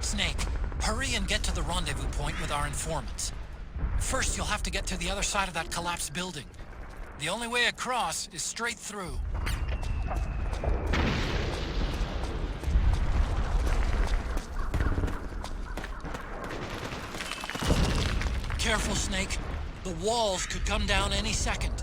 Snake, hurry and get to the rendezvous point with our informants. First, you'll have to get to the other side of that collapsed building. The only way across is straight through. Careful, Snake. The walls could come down any second.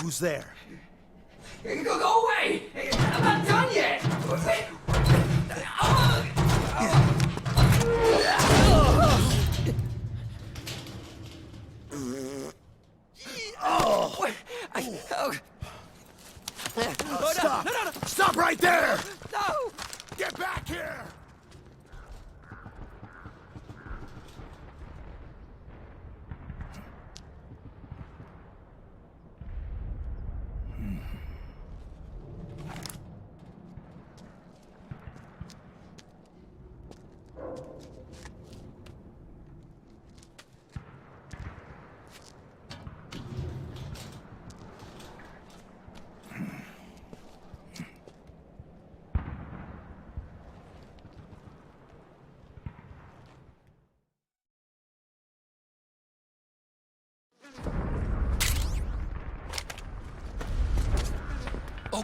Who's there? Go away! I'm not done yet! Stop! Stop right there! No! Get back here!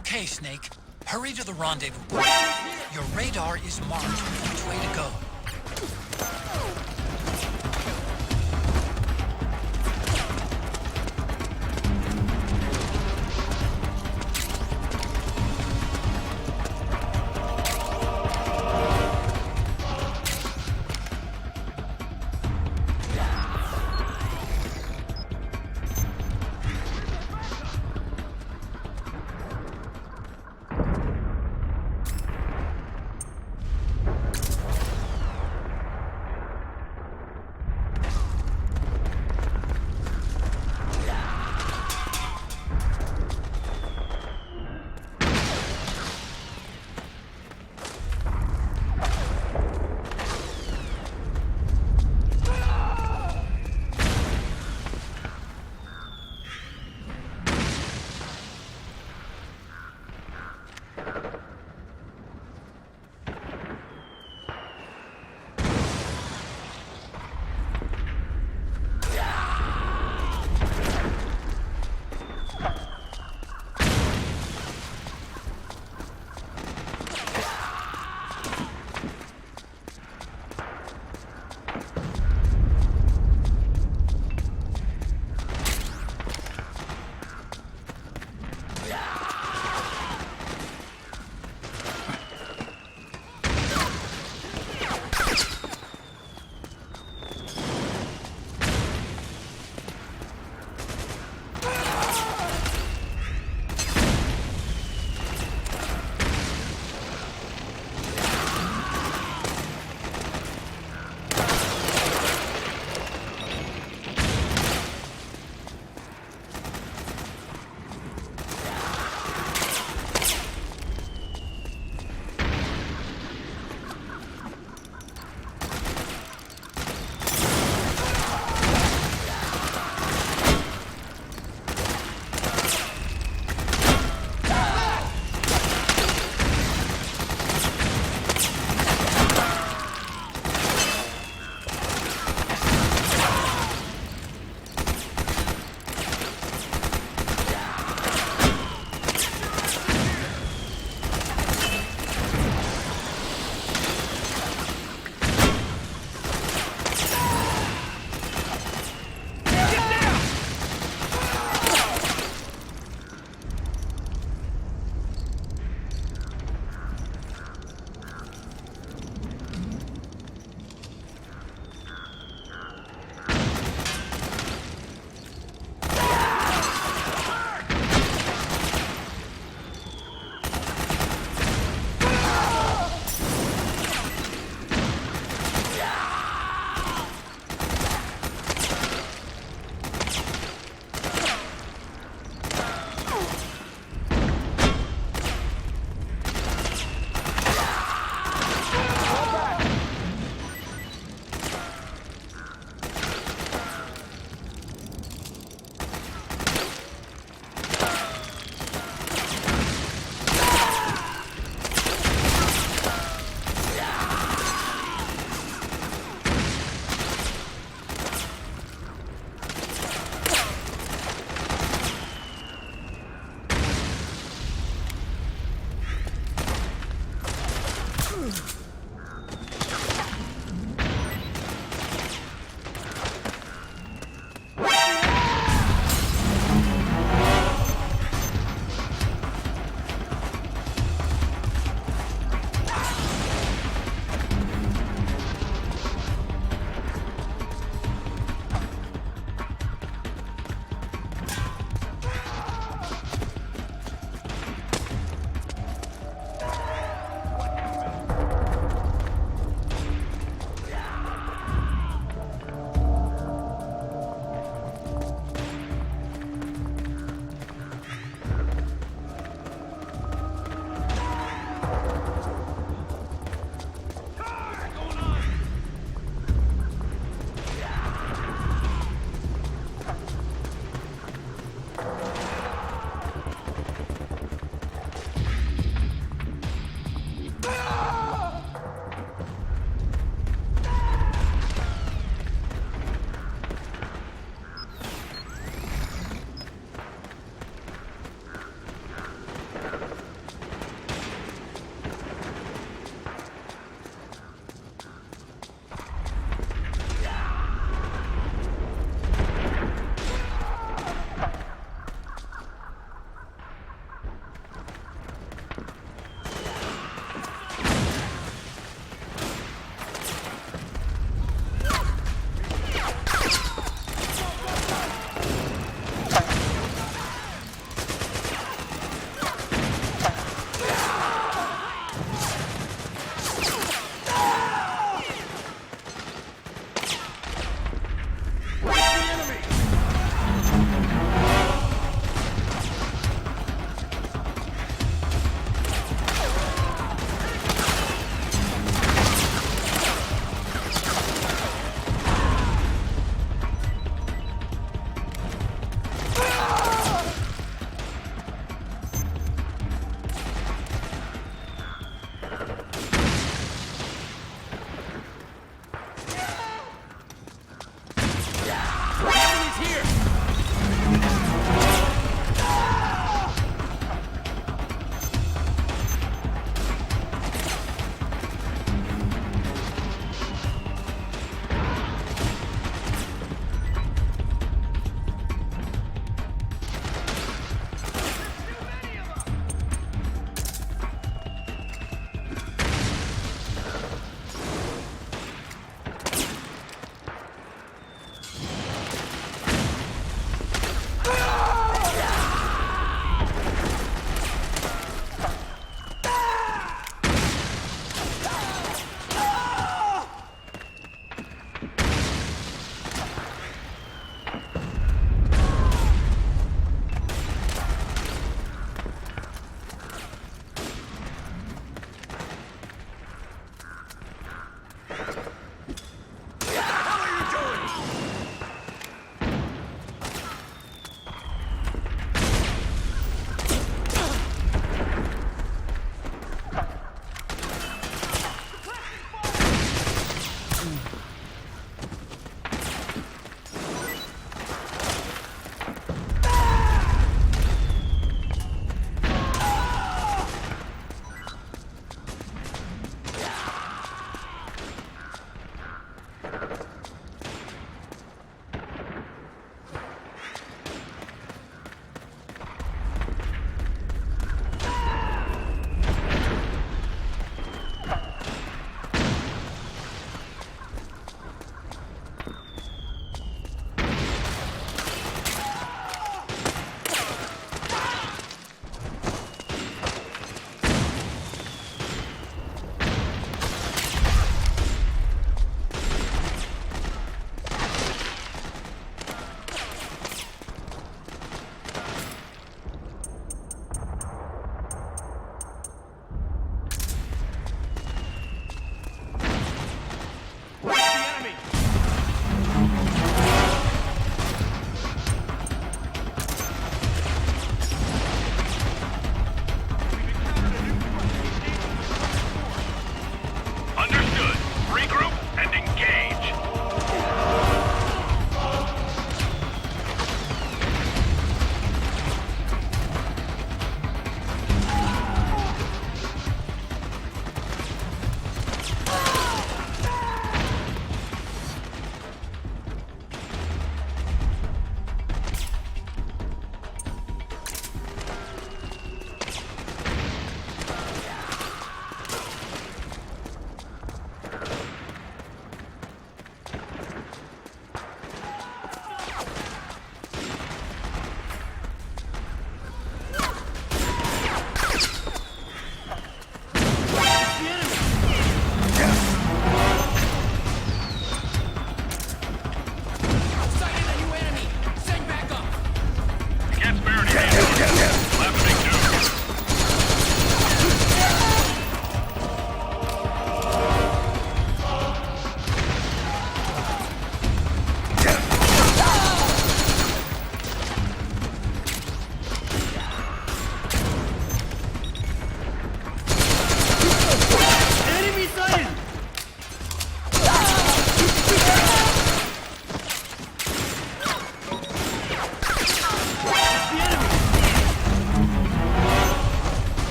Okay, Snake. Hurry to the rendezvous point. Your radar is marked which way to go.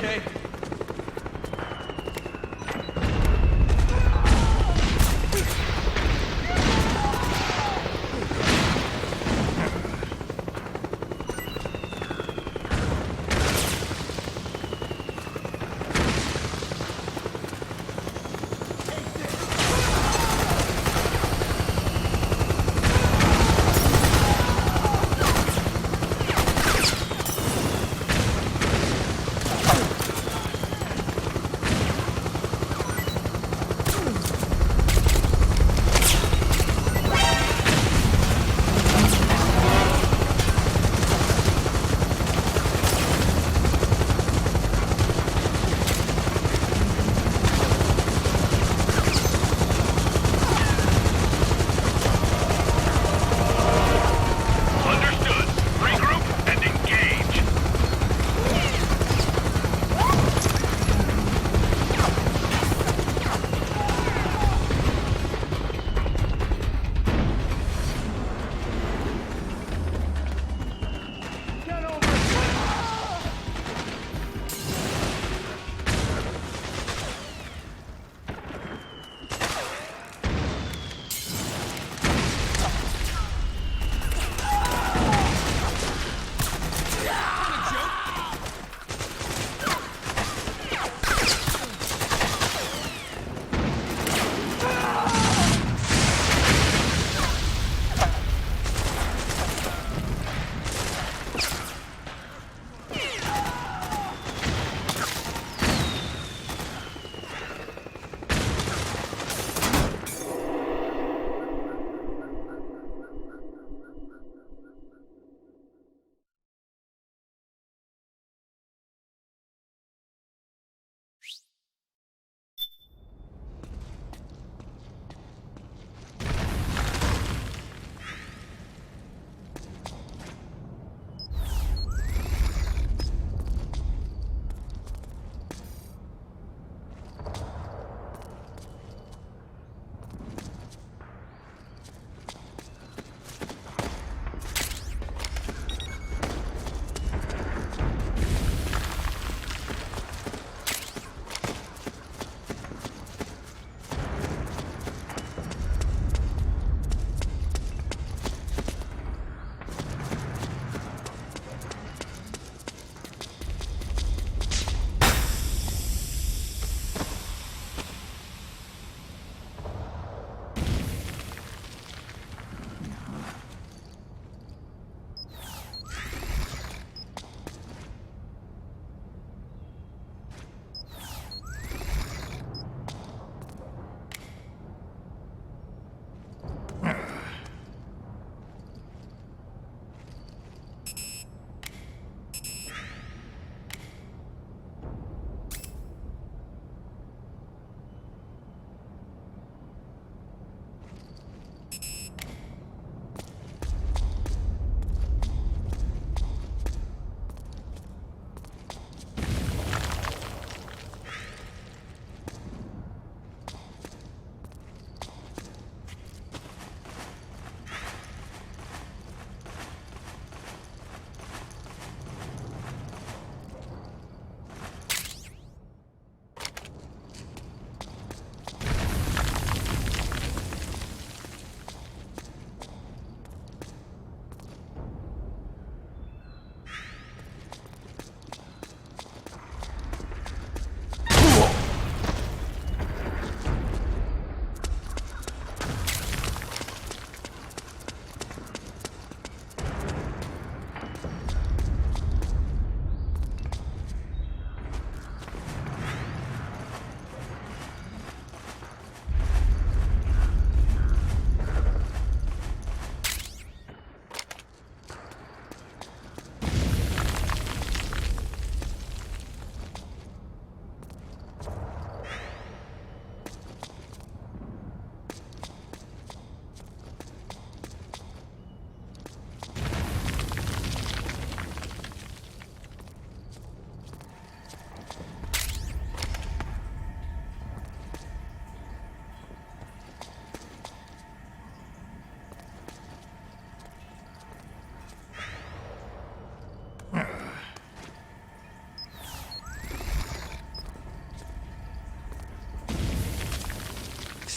okay?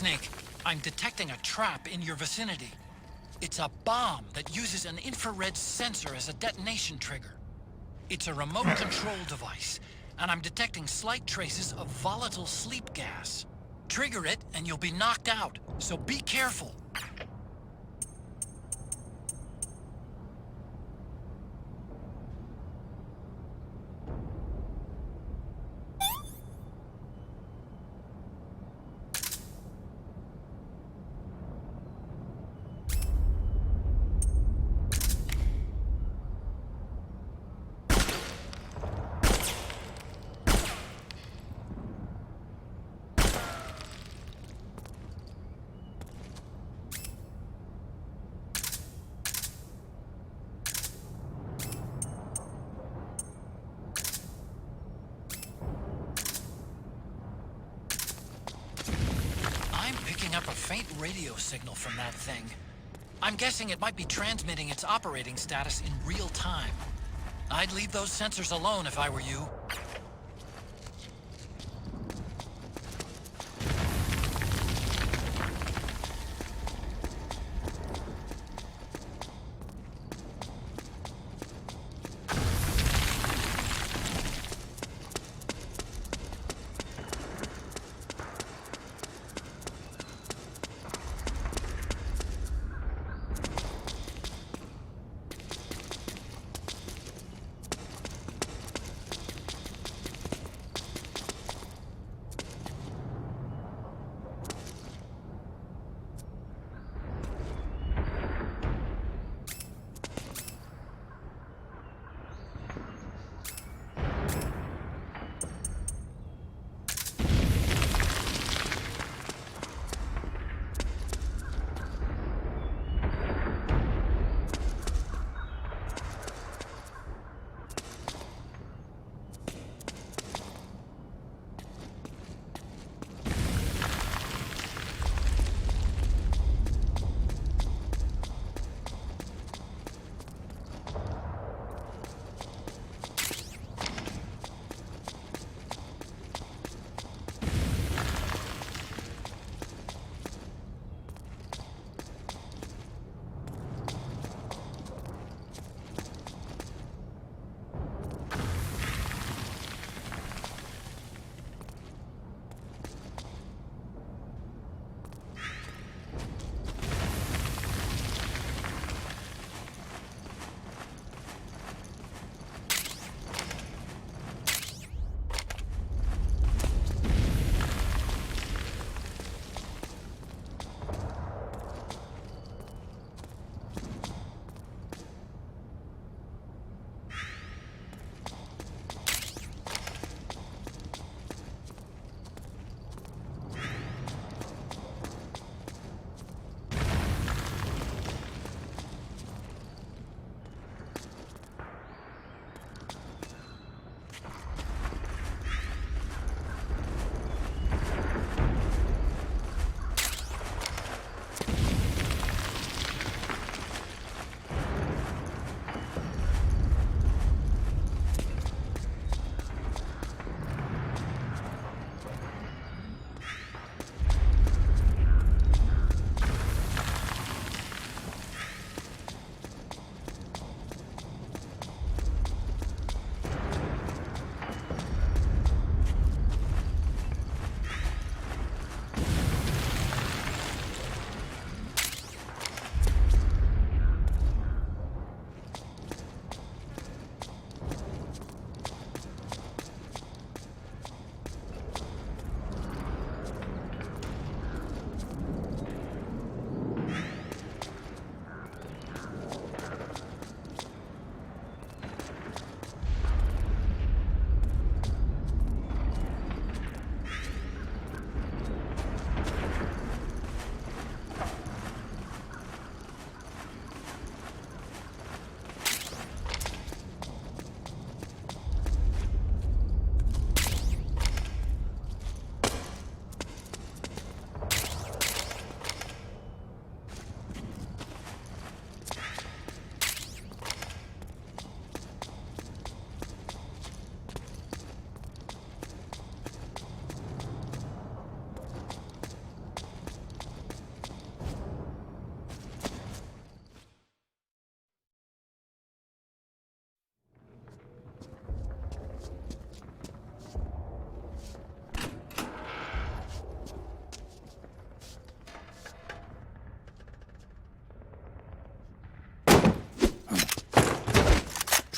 Snake. I'm detecting a trap in your vicinity. It's a bomb that uses an infrared sensor as a detonation trigger. It's a remote control device, and I'm detecting slight traces of volatile sleep gas. Trigger it, and you'll be knocked out, so be careful. Up a faint radio signal from that thing. I'm guessing it might be transmitting its operating status in real time. I'd leave those sensors alone if I were you.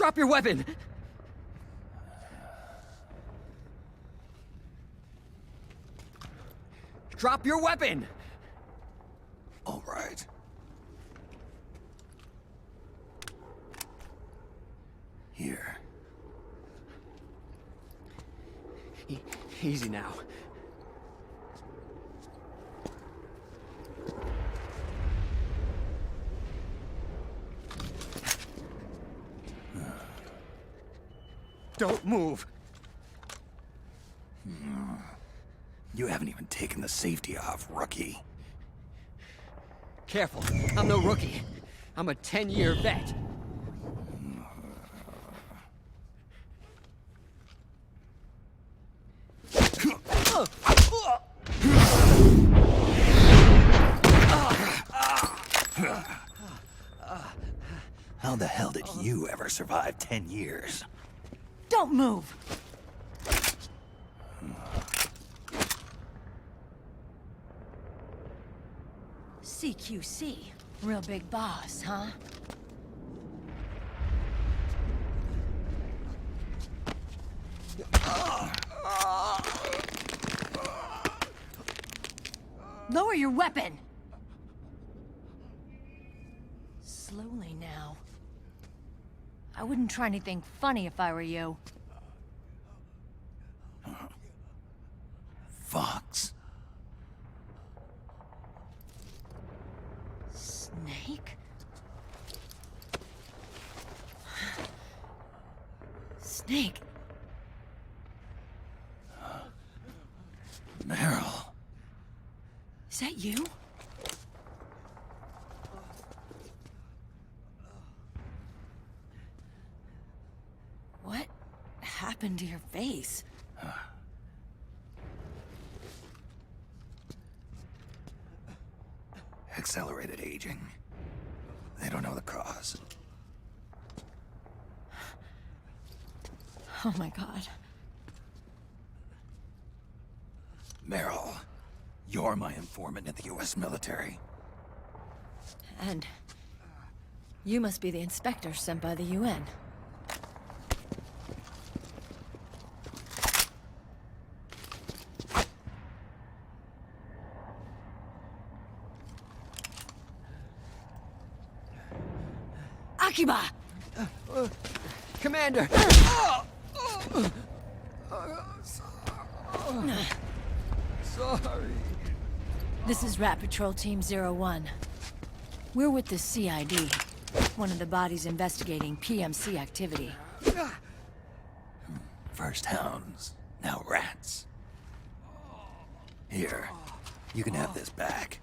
Drop your weapon! Drop your weapon! All right. Here. Easy now. Don't move. You haven't even taken the safety off, rookie. Careful, I'm no rookie. I'm a 10-year vet. How the hell did you ever survive 10 years? Don't move! CQC. Real big boss, huh? Lower your weapon! Slowly now. I wouldn't try anything funny if I were you. Fox. Snake? Snake? Meryl. Is that you? What happened to your face? Accelerated aging. They don't know the cause. Oh my god. Meryl, you're my informant in the US military. And you must be the inspector sent by the UN. Akiba! Commander! Sorry. This is Rat Patrol Team 01. We're with the CID, one of the bodies investigating PMC activity. First hounds, now rats. Here, you can have this back.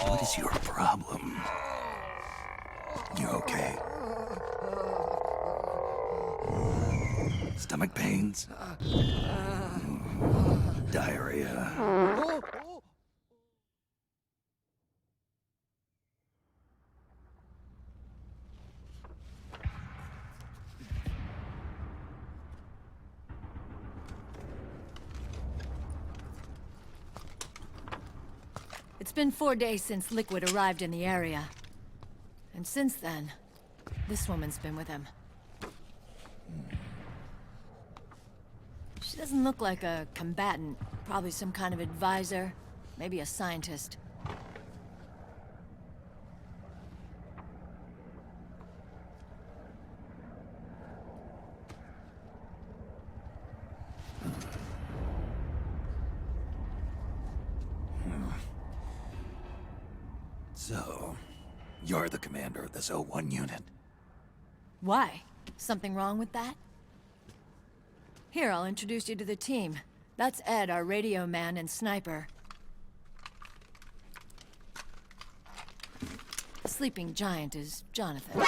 What is your problem? You okay? Stomach pains? Diarrhea? It's been 4 days since Liquid arrived in the area. And since then, this woman's been with him. She doesn't look like a combatant. Probably some kind of advisor. Maybe a scientist. So, you're the commander of this O1 unit? Why? Something wrong with that? Here, I'll introduce you to the team. That's Ed, our radio man and sniper. The sleeping giant is Jonathan.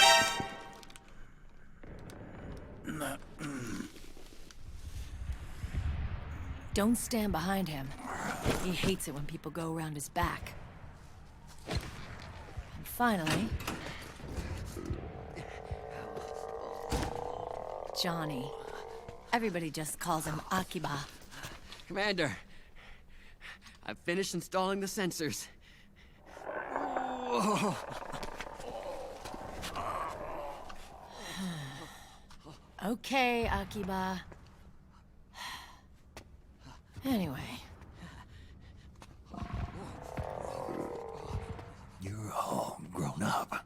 Don't stand behind him. He hates it when people go around his back. And finally... Johnny. Everybody just calls him Akiba. Commander, I've finished installing the sensors. Whoa. Okay, Akiba. Anyway, You're all grown up.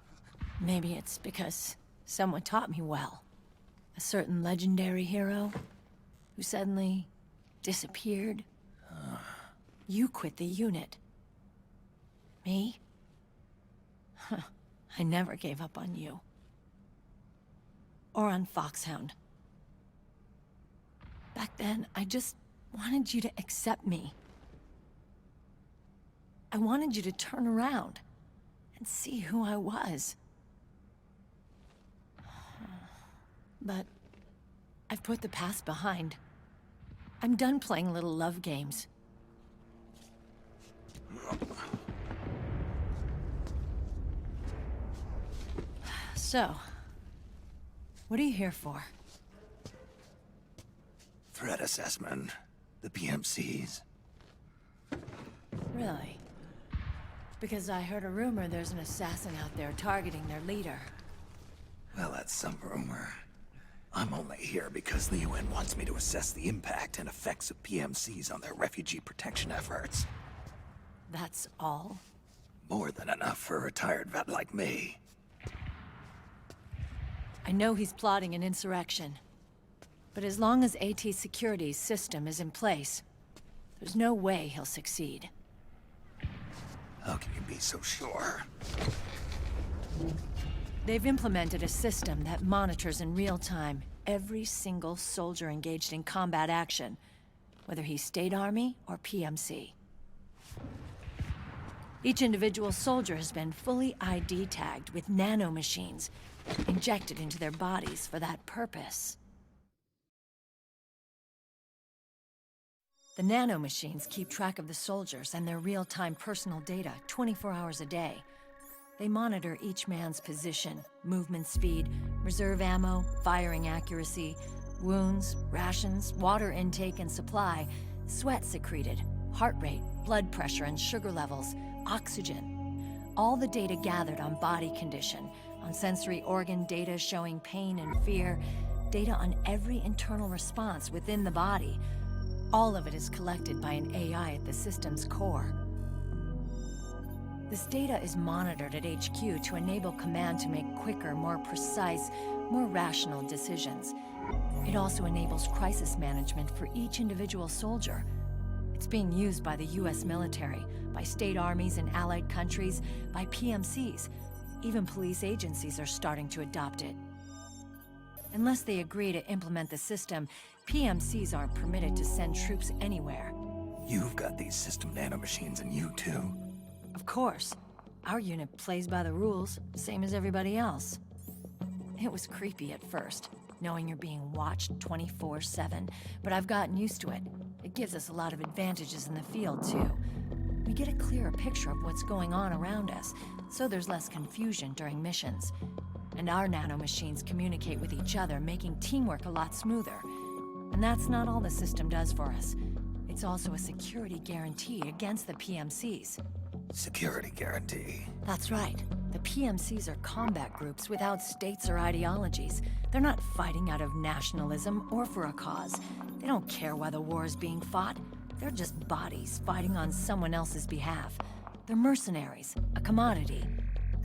maybe it's because someone taught me well. A certain legendary hero who suddenly disappeared. You quit the unit. Me? Huh. I never gave up on you. Or on Foxhound. Back then, I just wanted you to accept me. I wanted you to turn around and see who I was. But I've put the past behind. I'm done playing little love games. So, what are you here for? Threat assessment. The PMCs. Really? Because I heard a rumor there's an assassin out there targeting their leader. Well, that's some rumor. I'm only here because the UN wants me to assess the impact and effects of PMCs on their refugee protection efforts. That's all? More than enough for a retired vet like me. I know he's plotting an insurrection. But as long as AT Security's system is in place, there's no way he'll succeed. How can you be so sure? They've implemented a system that monitors in real time every single soldier engaged in combat action, whether he's State Army or PMC. Each individual soldier has been fully ID tagged with nanomachines injected into their bodies for that purpose. The nanomachines keep track of the soldiers and their real-time personal data 24 hours a day. They monitor each man's position, movement speed, reserve ammo, firing accuracy, wounds, rations, water intake and supply, sweat secreted, heart rate, blood pressure and sugar levels, oxygen. All the data gathered on body condition, on sensory organ data showing pain and fear, data on every internal response within the body. All of it is collected by an AI at the system's core. This data is monitored at HQ to enable command to make quicker, more precise, more rational decisions. It also enables crisis management for each individual soldier. It's being used by the US military, by state armies in allied countries, by PMCs. Even police agencies are starting to adopt it. Unless they agree to implement the system, PMCs aren't permitted to send troops anywhere. You've got these system nanomachines in you too. Of course. Our unit plays by the rules, same as everybody else. It was creepy at first, knowing you're being watched 24/7, but I've gotten used to it. It gives us a lot of advantages in the field, too. We get a clearer picture of what's going on around us, so there's less confusion during missions. And our nanomachines communicate with each other, making teamwork a lot smoother. And that's not all the system does for us. It's also a security guarantee against the PMCs. Security guarantee. That's right. The PMCs are combat groups without states or ideologies. They're not fighting out of nationalism or for a cause. They don't care why the war is being fought. They're just bodies fighting on someone else's behalf. They're mercenaries, a commodity.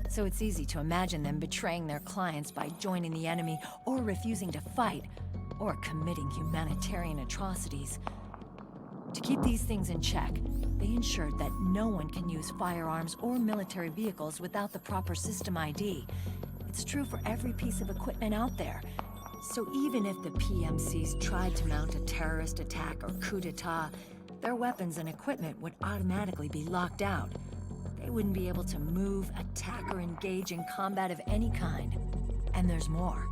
So it's easy to imagine them betraying their clients by joining the enemy or refusing to fight, or committing humanitarian atrocities. To keep these things in check, they ensured that no one can use firearms or military vehicles without the proper system ID. It's true for every piece of equipment out there. So even if the PMCs tried to mount a terrorist attack or coup d'etat, their weapons and equipment would automatically be locked out. They wouldn't be able to move, attack, or engage in combat of any kind. And there's more.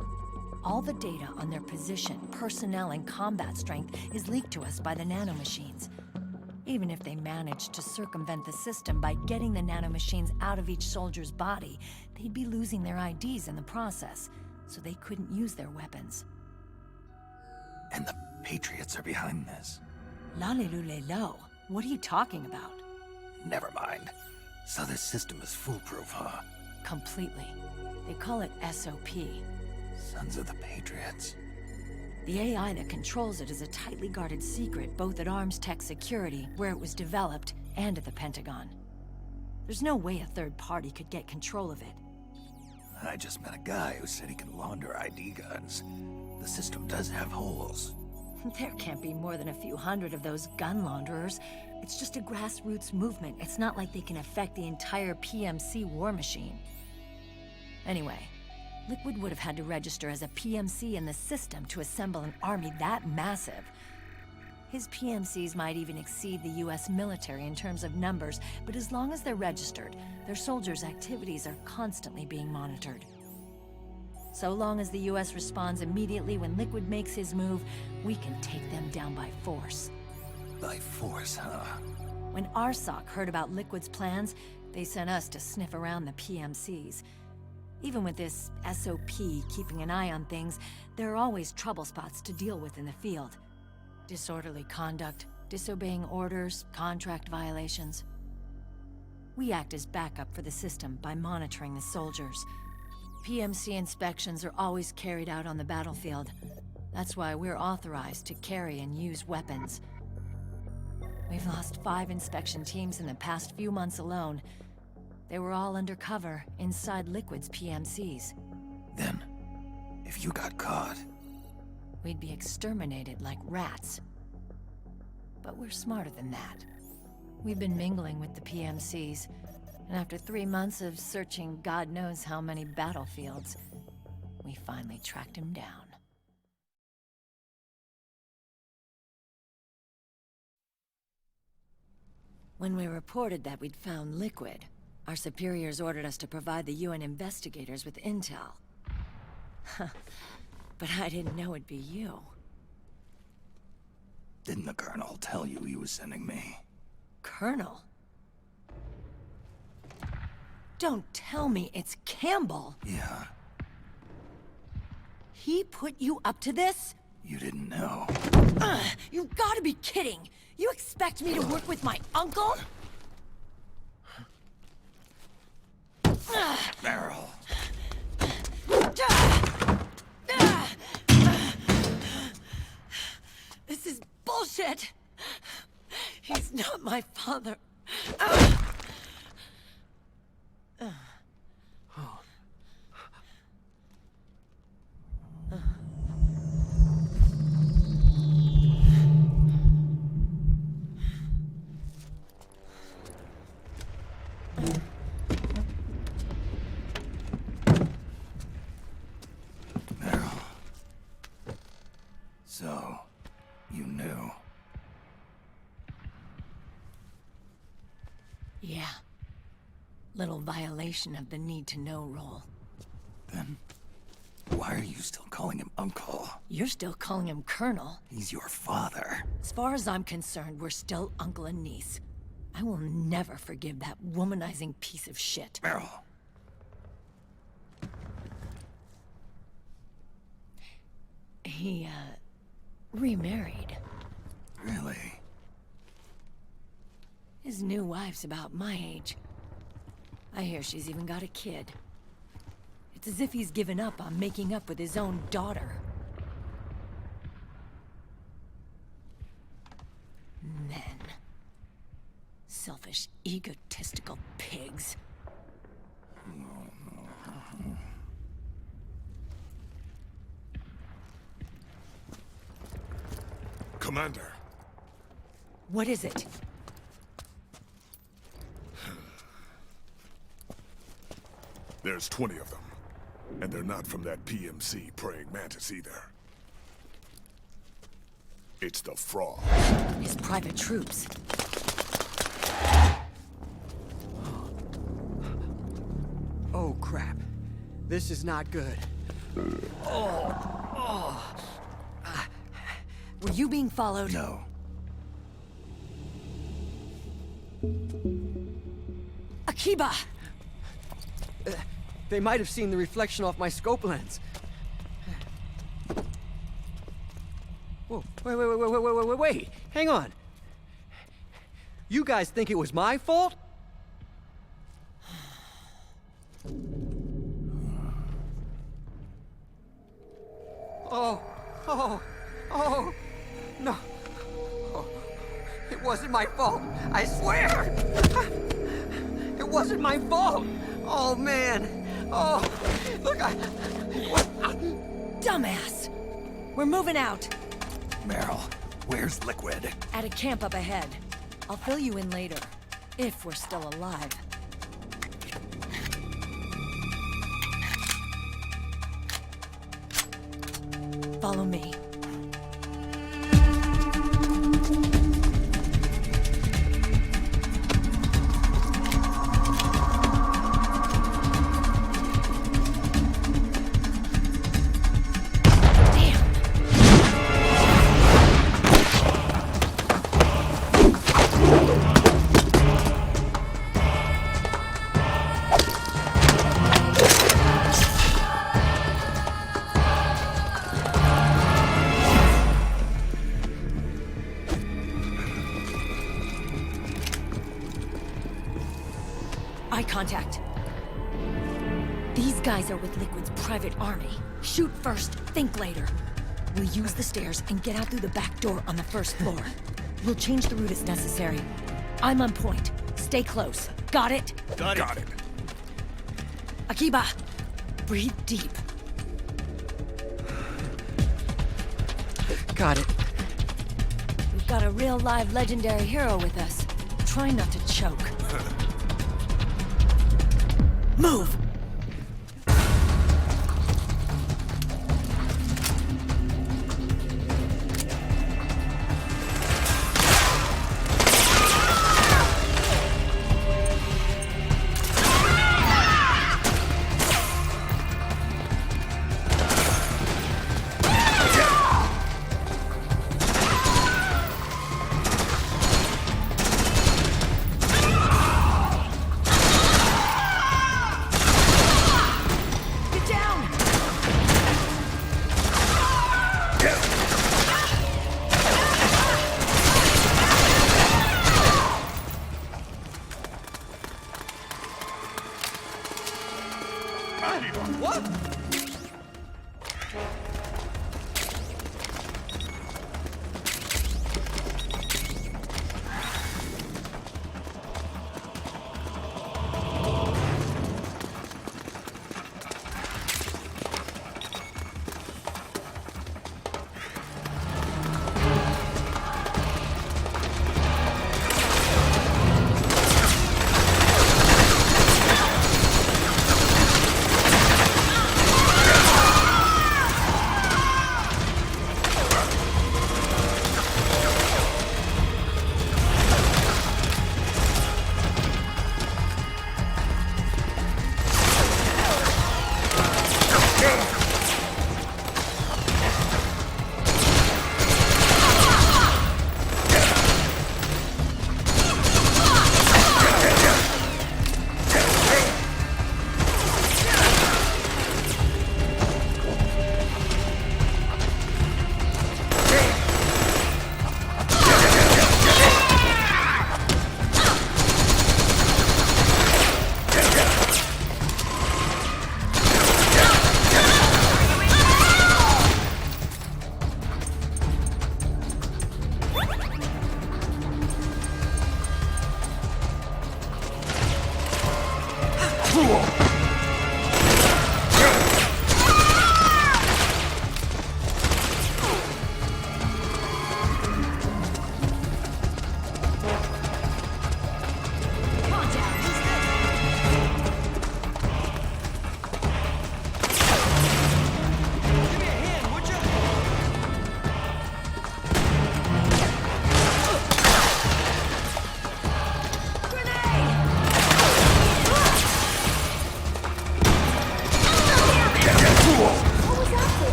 All the data on their position, personnel, and combat strength is leaked to us by the nanomachines. Even if they managed to circumvent the system by getting the nanomachines out of each soldier's body, they'd be losing their IDs in the process, so they couldn't use their weapons. And the Patriots are behind this. Lalilulelo. What are you talking about? Never mind. So this system is foolproof, huh? Completely. They call it SOP. Sons of the Patriots. The AI that controls it is a tightly guarded secret, both at Arms Tech Security, where it was developed, and at the Pentagon. There's no way a third party could get control of it. I just met a guy who said he can launder ID guns. The system does have holes. There can't be more than a few hundred of those gun launderers. It's just a grassroots movement. It's not like they can affect the entire PMC war machine. Anyway, Liquid would have had to register as a PMC in the system to assemble an army that massive. His PMCs might even exceed the US military in terms of numbers, but as long as they're registered, their soldiers' activities are constantly being monitored. So long as the US responds immediately when Liquid makes his move, we can take them down by force. By force, huh? When RSOC heard about Liquid's plans, they sent us to sniff around the PMCs. Even with this SOP keeping an eye on things, there are always trouble spots to deal with in the field. Disorderly conduct, disobeying orders, contract violations. We act as backup for the system by monitoring the soldiers. PMC inspections are always carried out on the battlefield. That's why we're authorized to carry and use weapons. We've lost 5 inspection teams in the past few months alone. They were all undercover inside Liquid's PMCs. Then, if you got caught... We'd be exterminated like rats. But we're smarter than that. We've been mingling with the PMCs, and after 3 months of searching God knows how many battlefields, we finally tracked him down. When we reported that we'd found Liquid, our superiors ordered us to provide the UN investigators with intel. But I didn't know it'd be you. Didn't the Colonel tell you he was sending me? Colonel? Don't tell me it's Campbell! Yeah, He put you up to this? you didn't know. You gotta be kidding! You expect me to work with my uncle? Meryl! This is bullshit! He's not my father. Meryl. So, you knew. Yeah. Little violation of the need-to-know rule. Then, why are you still calling him Uncle? You're still calling him Colonel. He's your father. As far as I'm concerned, we're still uncle and niece. I will never forgive that womanizing piece of shit. Meryl. He, remarried. Really? His new wife's about my age. I hear she's even got a kid. It's as if he's given up on making up with his own daughter. Men. Selfish, egotistical pigs. Commander, What is it? there's 20 of them. And they're not from that PMC praying mantis either. It's the Frog. His private troops. Oh, crap. This is not good. Were you being followed? No. Akiba! They might have seen the reflection off my scope lens. Whoa, wait. Hang on. You guys think it was my fault? Oh, no. Oh, it wasn't my fault, I swear! It wasn't my fault! Oh, man. Oh, look, Dumbass! We're moving out. Meryl, where's Liquid? At a camp up ahead. I'll fill you in later. If we're still alive. Follow me. Eye contact. These guys are with Liquid's private army. Shoot first, think later. We'll use the stairs and get out through the back door on the first floor. We'll change the route as necessary. I'm on point. Stay close. Got it? Got it. Akiba, breathe deep. got it. We've got a real live legendary hero with us. Try not to choke. Move!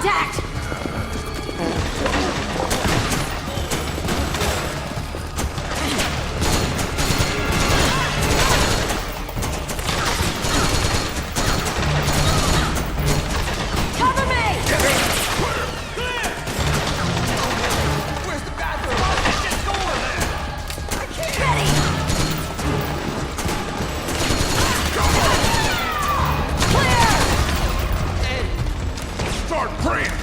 contact! Cover me! Where's the bathroom? Just go over there! I can't! Ready! Clear! Start praying!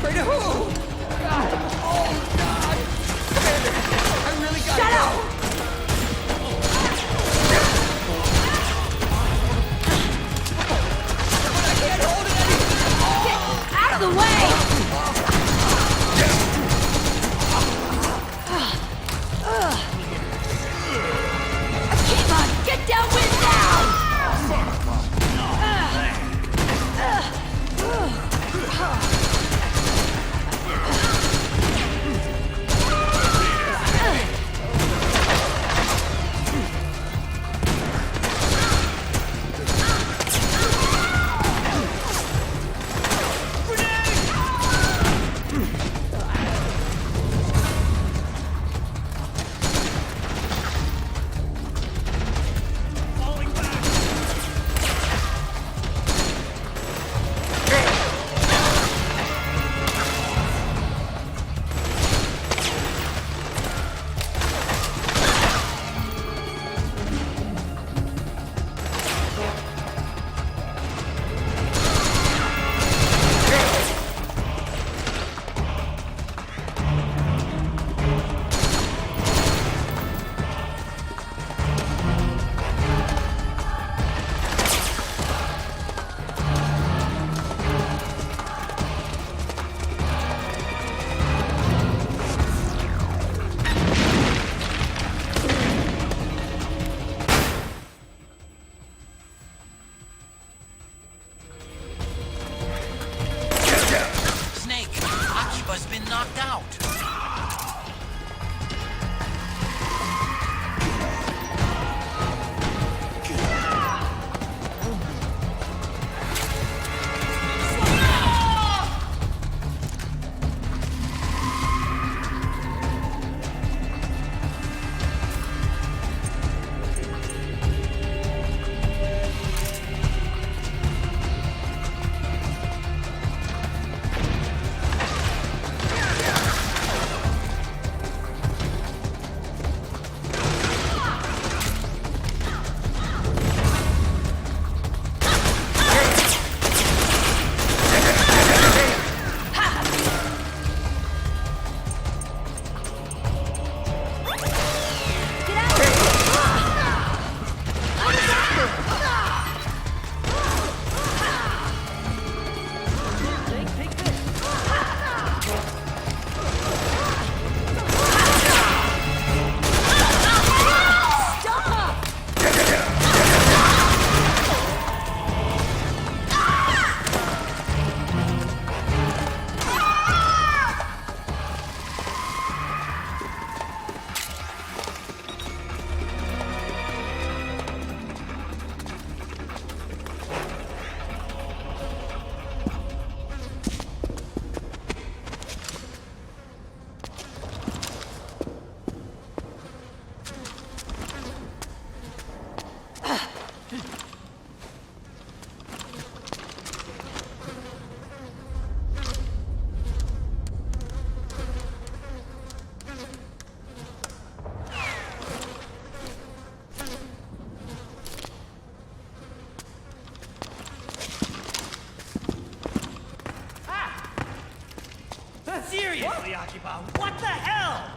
Pray to who? God! Oh, God! Commander, I really gotta Shut go! up! I can't hold it anymore! Get out of the way! Keep on! Get downwind now! Snake, Akiba's been knocked out. Seriously, Akiba, what the hell?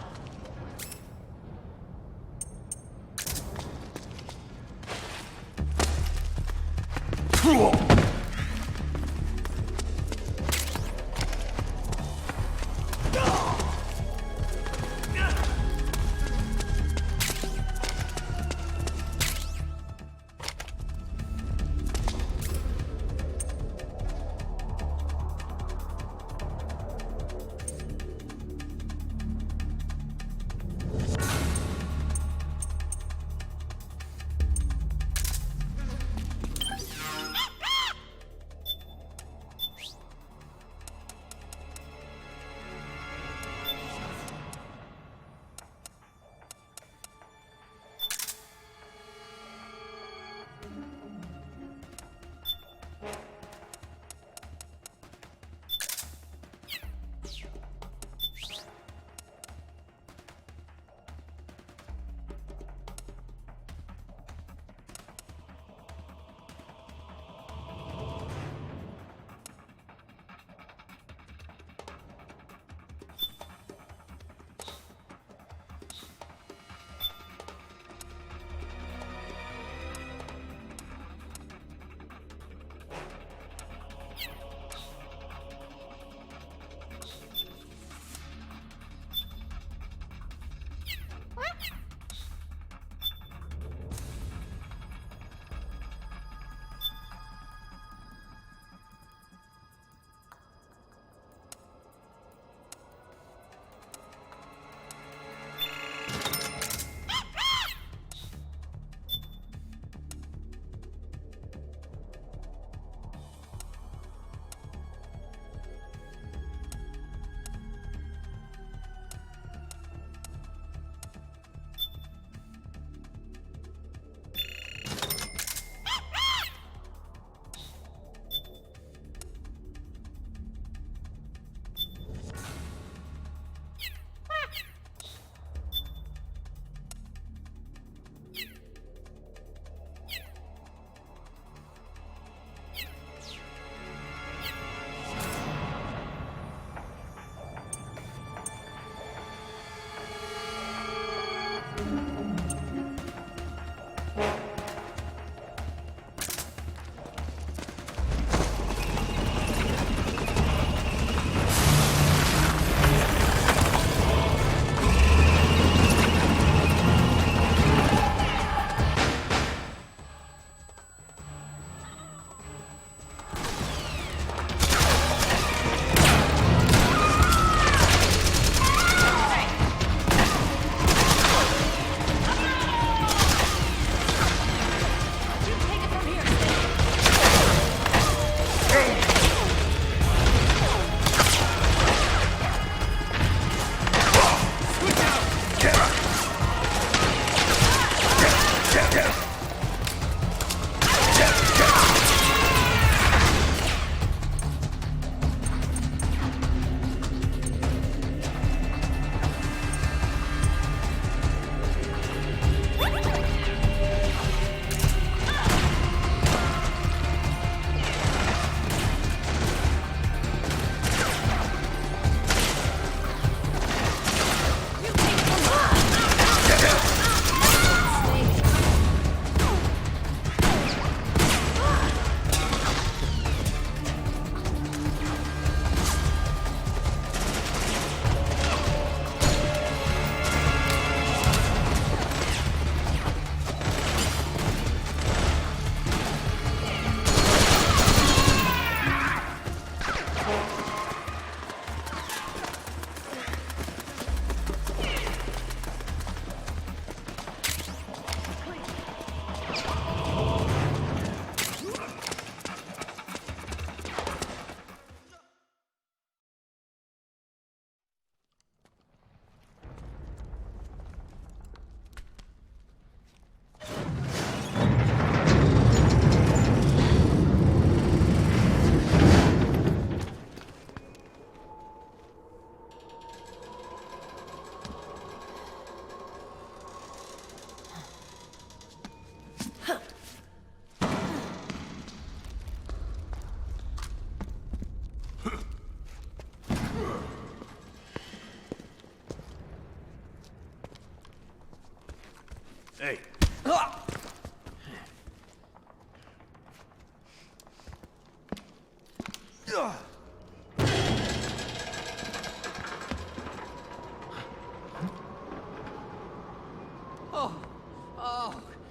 Oh,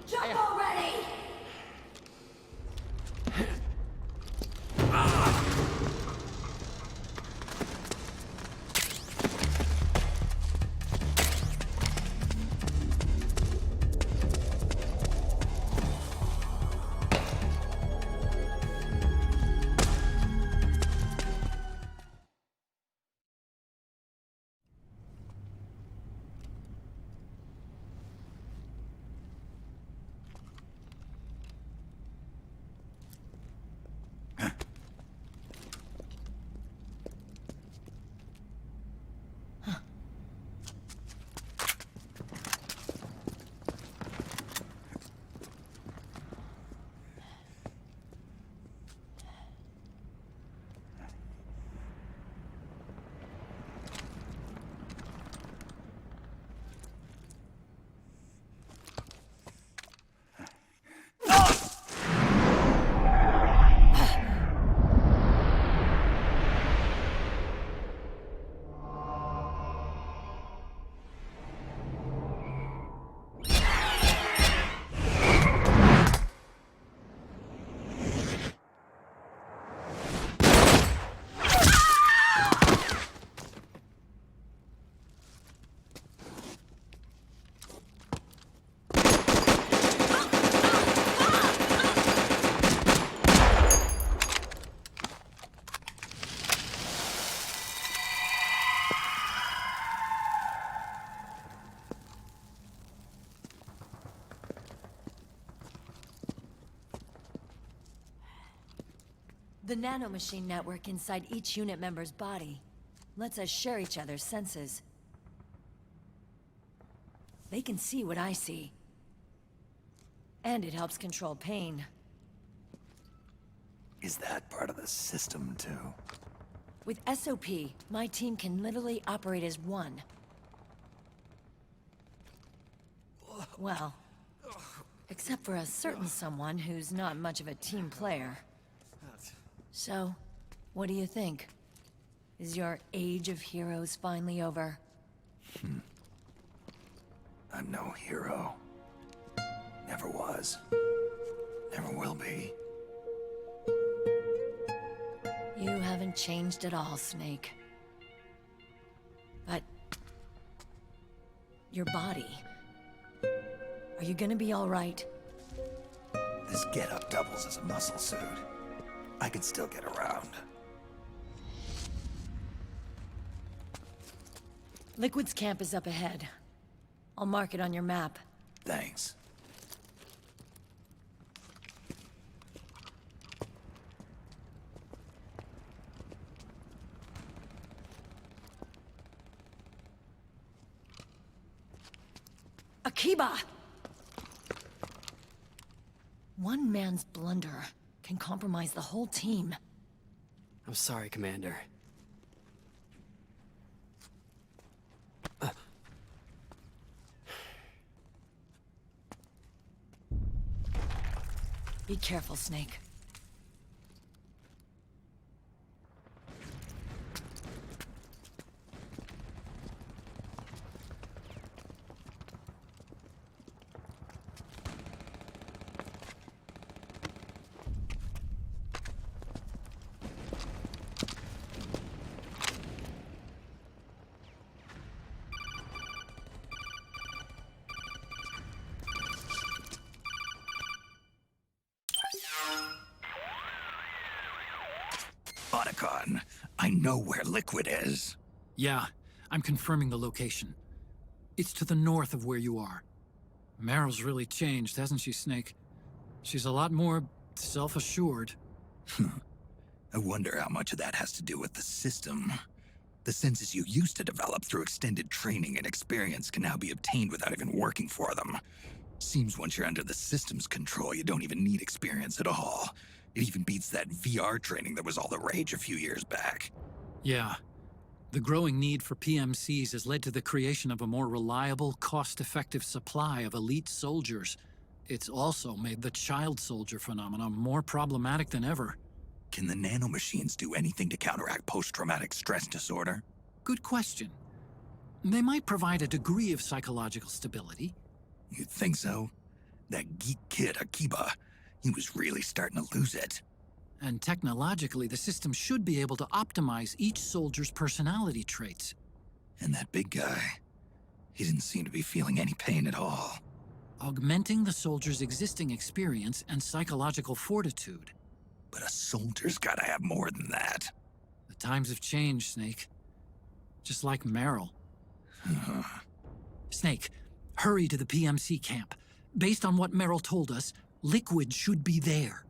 Jump already! The nanomachine network inside each unit member's body lets us share each other's senses. They can see what I see. And it helps control pain. Is that part of the system, too? With SOP, my team can literally operate as one. Well, except for a certain someone who's not much of a team player. So, what do you think? Is your age of heroes finally over? I'm no hero. Never was. Never will be. You haven't changed at all, Snake. But... your body... are you gonna be all right? This getup doubles as a muscle suit. I can still get around. Liquid's camp is up ahead. I'll mark it on your map. Thanks. Akiba! One man's blunder can compromise the whole team. I'm sorry, Commander. Be careful, Snake. Otacon, I know where Liquid is. Yeah, I'm confirming the location. It's to the north of where you are. Meryl's really changed, hasn't she, Snake? She's a lot more self-assured. I wonder how much of that has to do with the system. The senses you used to develop through extended training and experience can now be obtained without even working for them. Seems once you're under the system's control, you don't even need experience at all. It even beats that VR training that was all the rage a few years back. Yeah. The growing need for PMCs has led to the creation of a more reliable, cost-effective supply of elite soldiers. It's also made the child soldier phenomenon more problematic than ever. Can the nanomachines do anything to counteract post-traumatic stress disorder? Good question. They might provide a degree of psychological stability. You'd think so? That geek kid, Akiba, he was really starting to lose it. And technologically, the system should be able to optimize each soldier's personality traits. And that big guy, he didn't seem to be feeling any pain at all. Augmenting the soldier's existing experience and psychological fortitude. But a soldier's gotta have more than that. The times have changed, Snake. Just like Meryl. Snake, hurry to the PMC camp. Based on what Meryl told us, Liquid should be there.